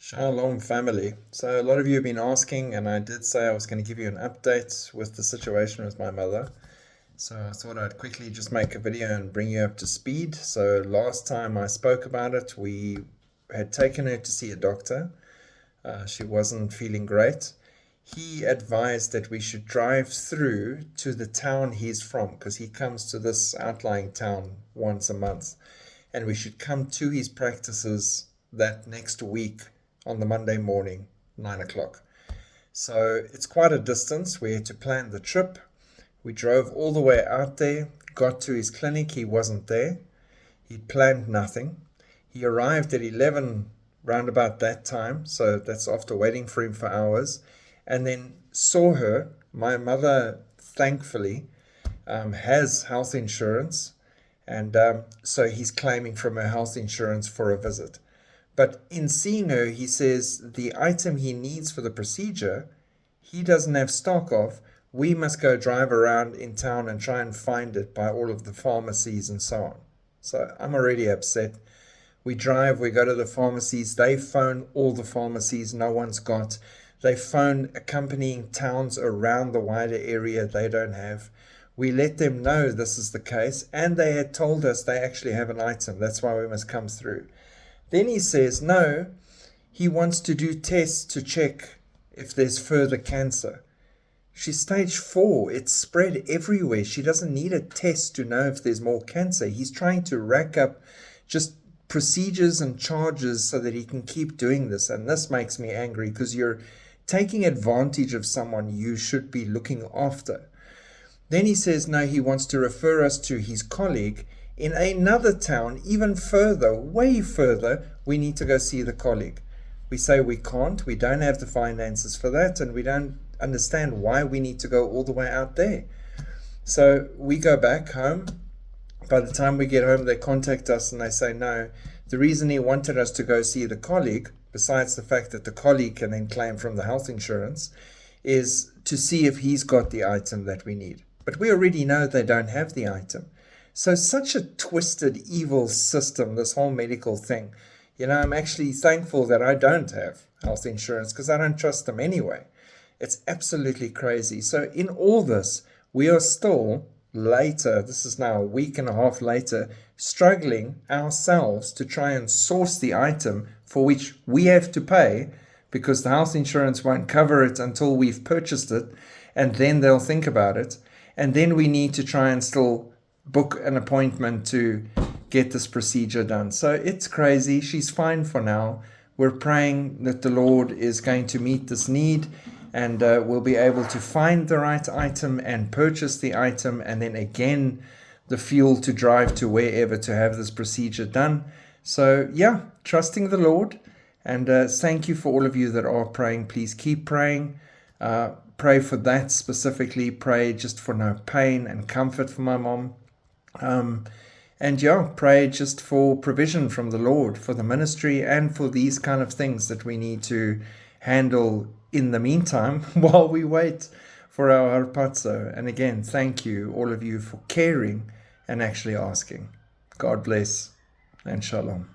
Shalom family. So a lot of you have been asking, and I did say I was going to give you an update with the situation with my mother. So I thought I'd quickly just make a video and bring you up to speed. So last time I spoke about it, we had taken her to see a doctor. She wasn't feeling great. He advised that we should drive through to the town he's from, because he comes to this outlying town once a month, and we should come to his practices that next week on the Monday morning, 9 o'clock. So it's quite a distance. We had to plan the trip. We drove all the way out there, got to his clinic. He wasn't there. He'd planned nothing. He arrived at 11 round about that time, so that's after waiting for him for hours, and then saw her. My mother, thankfully, has health insurance, and so he's claiming from her health insurance for a visit. But in seeing her, he says the item he needs for the procedure, he doesn't have stock of. We must go drive around in town and try and find it by all of the pharmacies and so on. So I'm already upset. We drive, we go to the pharmacies. They phone all the pharmacies. No one's got. They phone accompanying towns around the wider area. They don't have. We let them know this is the case, and they had told us they actually have an item. That's why we must come through. Then he says, no, he wants to do tests to check if there's further cancer. She's stage 4. It's spread everywhere. She doesn't need a test to know if there's more cancer. He's trying to rack up just procedures and charges so that he can keep doing this. And this makes me angry, because you're taking advantage of someone you should be looking after. Then he says, no, he wants to refer us to his colleague in another town, even further, way further. We need to go see the colleague. We say we can't, we don't have the finances for that, and we don't understand why we need to go all the way out there. So we go back home. By the time we get home, they contact us and they say, no, the reason he wanted us to go see the colleague, besides the fact that the colleague can then claim from the health insurance, is to see if he's got the item that we need. But we already know they don't have the item. So such a twisted, evil system, this whole medical thing. You know, I'm actually thankful that I don't have health insurance, because I don't trust them anyway. It's absolutely crazy. So in all this, we are still later, this is now a week and a half later, struggling ourselves to try and source the item for which we have to pay, because the health insurance won't cover it until we've purchased it, and then they'll think about it. And then we need to try and still book an appointment to get this procedure done. So it's crazy. She's fine for now. We're praying that the Lord is going to meet this need, and we'll be able to find the right item and purchase the item, and then again the fuel to drive to wherever to have this procedure done. So yeah, trusting the Lord, and thank you for all of you that are praying. Please keep praying. Pray for that specifically. Pray just for no pain and comfort for my mom. And yeah, pray just for provision from the Lord for the ministry and for these kind of things that we need to handle in the meantime while we wait for our harpazo. And again, thank you, all of you, for caring and actually asking. God bless and shalom.